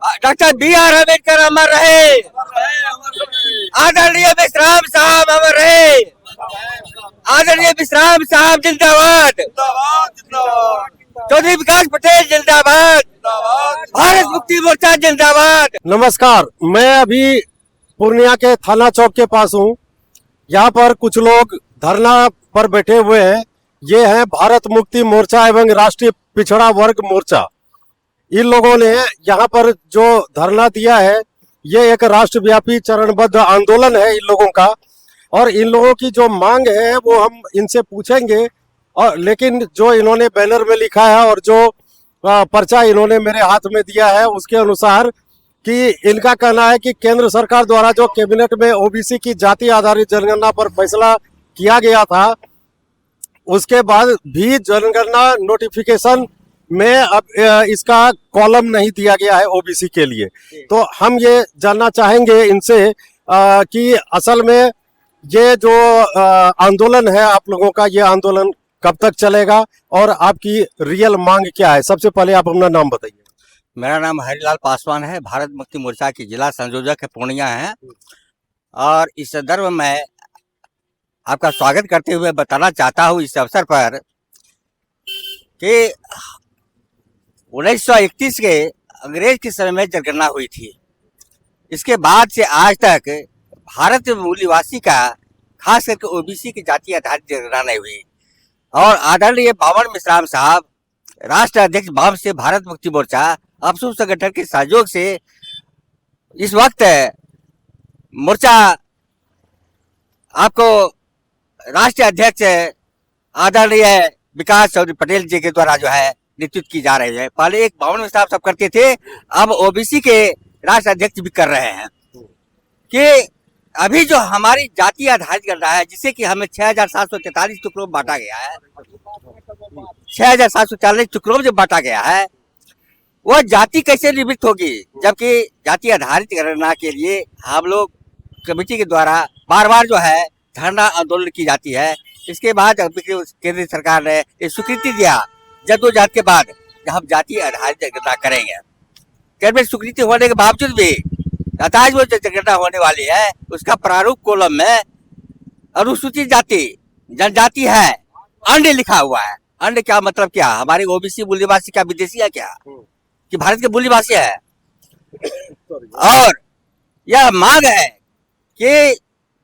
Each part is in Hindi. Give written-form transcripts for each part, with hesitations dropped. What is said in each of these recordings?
Doctor B.R. अम्बेडकर अमर रहे, आदरणीय विश्राम साहब अमर रहे, आदरणीय विश्राम साहब जिंदाबाद, चौधरी विकास पटेल जिंदाबाद, भारत मुक्ति मोर्चा जिंदाबाद। नमस्कार, मैं अभी पूर्णिया के थाना चौक के पास हूँ। यहाँ पर कुछ लोग धरना पर बैठे हुए हैं। ये है भारत मुक्ति मोर्चा एवं राष्ट्रीय पिछड़ा वर्ग मोर्चा। इन लोगों ने यहाँ पर जो धरना दिया है, ये एक राष्ट्रव्यापी चरणबद्ध आंदोलन है इन लोगों का। और इन लोगों की जो मांग है वो हम इनसे पूछेंगे। और लेकिन जो इन्होंने बैनर में लिखा है और जो पर्चा इन्होंने मेरे हाथ में दिया है, उसके अनुसार कि इनका कहना है कि केंद्र सरकार द्वारा जो कैबिनेट में ओबीसी की जाति आधारित जनगणना पर फैसला किया गया था, उसके बाद भी जनगणना नोटिफिकेशन में अब इसका कॉलम नहीं दिया गया है ओबीसी के लिए। तो हम ये जानना चाहेंगे इनसे कि असल में ये जो आंदोलन है आप लोगों का, ये आंदोलन कब तक चलेगा और आपकी रियल मांग क्या है? सबसे पहले आप अपना नाम बताइए। मेरा नाम हरिलाल पासवान है, भारत मुक्ति मोर्चा की जिला संयोजक है, पूर्णिया है। और इस संदर्भ में आपका स्वागत करते हुए बताना चाहता हूँ इस अवसर पर कि 1931 के अंग्रेज के समय में जनगणना हुई थी। इसके बाद से आज तक भारत मूलवासी का, खास करके ओबीसी की जाति आधारित जनगणना नहीं हुई। और आदरणीय बावन मिश्राम साहब, राष्ट्र अध्यक्ष भाव से भारत मुक्ति मोर्चा अपसू संगठन के सहयोग से इस वक्त मोर्चा आपको राष्ट्रीय अध्यक्ष आदरणीय विकास चौधरी पटेल जी के द्वारा जो है नेतृत्व की जा रही है। पहले एक बावन साहब सब करते थे, अब ओबीसी के राष्ट्र अध्यक्ष भी कर रहे हैं। कि अभी जो हमारी जाति आधारित गणना है, जिसे कि हमें 6743 टुकड़ों में बांटा गया है, 6740 टुकड़ों में जो बांटा गया है, वह जाति कैसे निवृत्त होगी? जबकि जाति आधारित गणना के लिए हम लोग कमेटी के द्वारा बार बार जो है धरना आंदोलन की जाती है। इसके बाद केंद्र सरकार ने ये स्वीकृति दिया, जद्दोजहद के बाद हम जाति आधारित गणना करेंगे। कैबिनेट स्वीकृति होने के बावजूद भी आज वो जनगणना होने वाली है, उसका प्रारूप कॉलम में अनुसूचित जाति जनजाति है अन्य लिखा हुआ है। अन्य क्या मतलब? क्या हमारे ओबीसी मूल्यवासी क्या विदेशी है क्या, कि भारत के मूल्यवासी है? और यह मांग है कि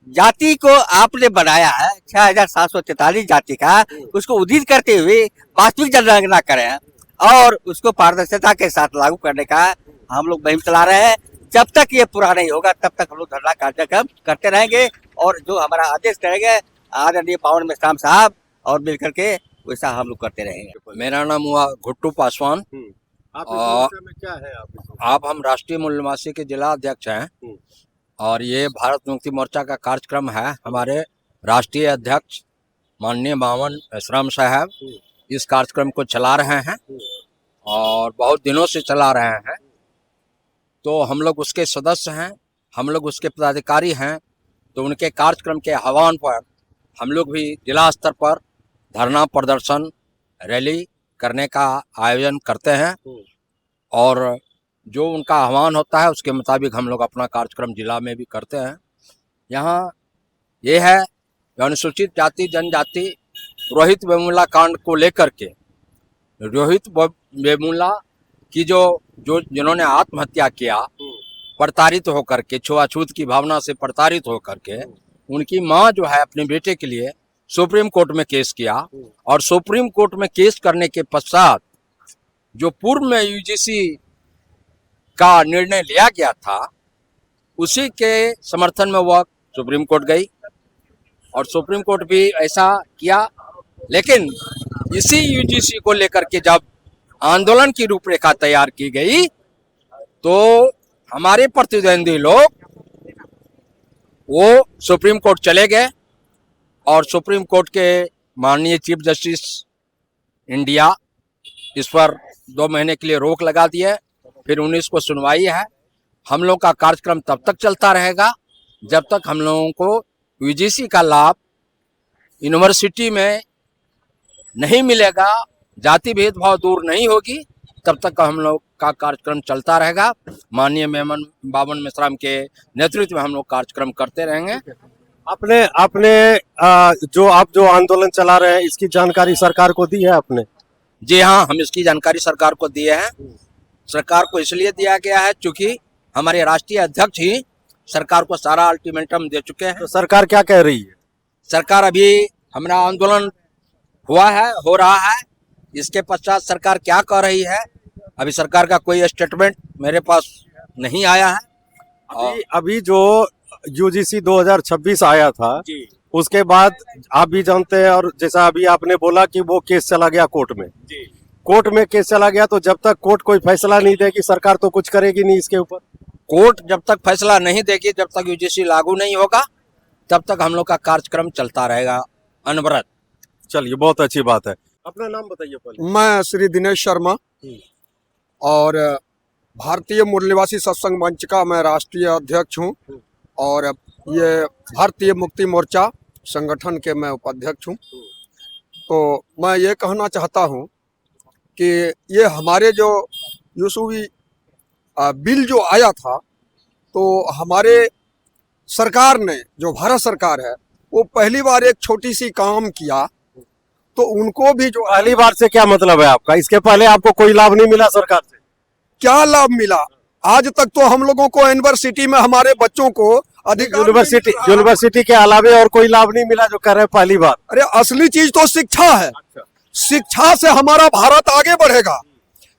जाति को आपने बनाया है 6743 जाति का, उसको उदित करते हुए वास्तविक जनगणना करें और उसको पारदर्शिता के साथ लागू करने का हम लोग मुहिम चला रहे हैं। जब तक ये पूरा नहीं होगा तब तक हम लोग धरना कार्यक्रम करते रहेंगे और जो हमारा आदेश रहेंगे आदरणीय बावन मिश्राम साहब और मिलकर के वैसा हम लोग करते रहेंगे। मेरा नाम हुआ घुट्टू पासवान। क्या है आप हम राष्ट्रीय मूल्यवासी के जिला अध्यक्ष हैं और ये भारत मुक्ति मोर्चा का कार्यक्रम है। हमारे राष्ट्रीय अध्यक्ष माननीय बावन मिश्राम साहब इस कार्यक्रम को चला रहे हैं और बहुत दिनों से चला रहे हैं। तो हम लोग उसके सदस्य हैं, हम लोग उसके पदाधिकारी हैं। तो उनके कार्यक्रम के आह्वान पर हम लोग भी जिला स्तर पर धरना प्रदर्शन रैली करने का आयोजन करते हैं और जो उनका आह्वान होता है उसके मुताबिक हम लोग अपना कार्यक्रम जिला में भी करते हैं। यहाँ ये है अनुसूचित जाति जनजाति रोहित वेमुला कांड को लेकर के, रोहित वेमुला की जो जिन्होंने आत्महत्या किया प्रताड़ित होकर के, छुआछूत की भावना से प्रताड़ित होकर के, उनकी मां जो है अपने बेटे के लिए सुप्रीम कोर्ट में केस किया और सुप्रीम कोर्ट में केस करने के पश्चात जो पूर्व में यूजीसी का निर्णय लिया गया था उसी के समर्थन में वह सुप्रीम कोर्ट गई और सुप्रीम कोर्ट भी ऐसा किया। लेकिन इसी यूजीसी को लेकर के जब आंदोलन की रूपरेखा तैयार की गई तो हमारे प्रतिद्वंदी लोग वो सुप्रीम कोर्ट चले गए और सुप्रीम कोर्ट के माननीय चीफ जस्टिस इंडिया इस पर 2 महीने के लिए रोक लगा दिए। फिर 19 को सुनवाई है। हम लोग का कार्यक्रम तब तक चलता रहेगा जब तक हम लोगों को यूजीसी का लाभ यूनिवर्सिटी में नहीं मिलेगा, जाति भेदभाव दूर नहीं होगी तब तक हम लोग का कार्यक्रम चलता रहेगा। माननीय मेमन बावन मिश्राम के नेतृत्व में हम लोग कार्यक्रम करते रहेंगे। आपने जो आंदोलन चला रहे हैं इसकी जानकारी सरकार को दी है आपने? जी हाँ, हम इसकी जानकारी सरकार को दिए हैं। सरकार को इसलिए दिया गया है क्योंकि हमारे राष्ट्रीय अध्यक्ष ही सरकार को सारा अल्टीमेटम दे चुके हैं। तो सरकार क्या कह रही है? सरकार अभी हमारा आंदोलन हुआ है, हो रहा है, इसके पश्चात सरकार क्या कर रही है अभी सरकार का कोई स्टेटमेंट मेरे पास नहीं आया है। अभी जो यूजीसी 2026 आया था जी उसके बाद आप भी जानते हैं, और जैसा अभी आपने बोला कि वो केस चला गया कोर्ट में। जी कोर्ट में केस चला गया तो जब तक कोर्ट कोई फैसला नहीं देगी सरकार तो कुछ करेगी नहीं इसके ऊपर। कोर्ट जब तक फैसला नहीं देगी, जब तक यूजीसी लागू नहीं होगा, तब तक हम लोग का कार्यक्रम चलता रहेगा अनवरत। चलिए, बहुत अच्छी बात है। अपना नाम बताइए पहले। मैं श्री दिनेश शर्मा और भारतीय मूल निवासी सत्संग मंच का मैं राष्ट्रीय अध्यक्ष हूं और ये भारतीय मुक्ति मोर्चा संगठन के मैं उपाध्यक्ष हूं। तो मैं ये कहना चाहता हूं कि ये हमारे जो यूसुवी बिल जो आया था तो हमारे सरकार ने, जो भारत सरकार है, वो पहली बार एक छोटी सी काम किया। तो उनको भी जो पहली बार से क्या मतलब है आपका? इसके पहले आपको कोई लाभ नहीं मिला सरकार से? क्या लाभ मिला? आज तक तो हम लोगों को यूनिवर्सिटी में हमारे बच्चों को अधिकार यूनिवर्सिटी के अलावा और कोई लाभ नहीं मिला जो कर रहे हैं पहली बार? अरे असली चीज तो शिक्षा है। शिक्षा से हमारा भारत आगे बढ़ेगा,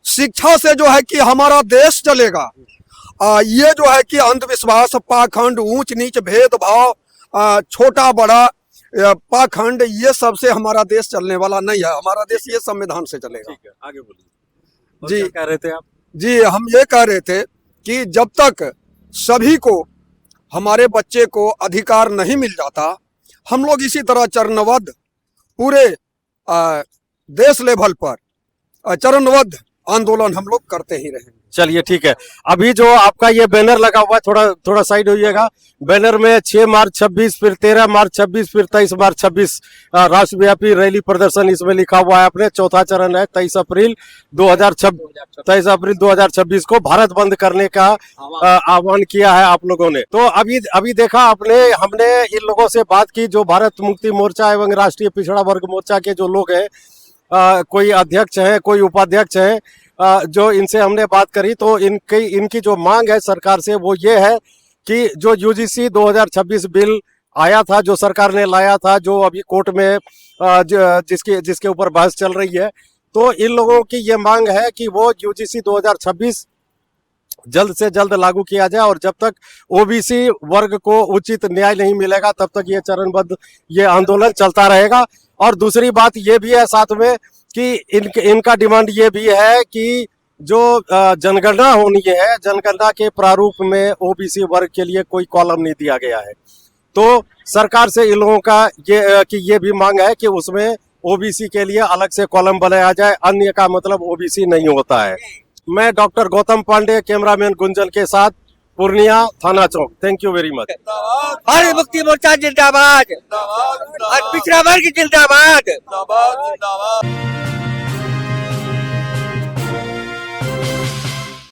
शिक्षा से जो है कि हमारा देश चलेगा। ये जो है कि अंधविश्वास, पाखंड, ऊंच नीच, भेदभाव, छोटा बड़ा पाखंड, ये सब से हमारा देश चलने वाला नहीं है। हमारा देश ये संविधान से चलेगा। ठीक है, आगे बोलिए। जी, क्या कह रहे थे आप? जी, हम ये कह रहे थे कि जब तक सभी को, हमारे बच्चे को अधिकार नहीं मिल जाता, हम लोग इसी तरह चरणबद्ध पूरे देश लेवल पर चरणबद्ध आंदोलन हम लोग करते ही रहेंगे। चलिए, ठीक है। अभी जो आपका ये बैनर लगा हुआ है, थोड़ा साइड होइएगा। बैनर में 6 मार्च 26, फिर 13 मार्च 26, फिर 23 मार्च 26 राष्ट्रव्यापी रैली प्रदर्शन इसमें लिखा हुआ है आपने। चौथा चरण है 23 अप्रैल 2026 को भारत बंद करने का आह्वान किया है आप लोगों ने। तो अभी देखा आपने, हमने इन लोगों से बात की जो भारत मुक्ति मोर्चा एवं राष्ट्रीय पिछड़ा वर्ग मोर्चा के जो लोग हैं, कोई अध्यक्ष है, कोई उपाध्यक्ष है, जो इनसे हमने बात करी तो इनकी जो मांग है सरकार से वो ये है कि जो यूजीसी 2026 बिल आया था, जो सरकार ने लाया था, जो अभी कोर्ट में जिसके ऊपर बहस चल रही है, तो इन लोगों की ये मांग है कि वो यूजीसी 2026 जल्द से जल्द लागू किया जाए और जब तक ओबीसी वर्ग को उचित न्याय नहीं मिलेगा तब तक ये चरणबद्ध ये आंदोलन चलता रहेगा। और दूसरी बात ये भी है साथ में कि इनका डिमांड ये भी है कि जो जनगणना होनी है, जनगणना के प्रारूप में ओबीसी वर्ग के लिए कोई कॉलम नहीं दिया गया है। तो सरकार से इन लोगों का ये भी मांग है कि उसमें ओबीसी के लिए अलग से कॉलम बनाया जाए, अन्य का मतलब ओबीसी नहीं होता है। मैं डॉक्टर गौतम पांडे, कैमरामैन गुंजन के साथ, पूर्णिया, थाना चौक। Thank you very much. Bharat Mukti Morcha जिंदाबाद और पिछड़ा वर्ग जिंदाबाद।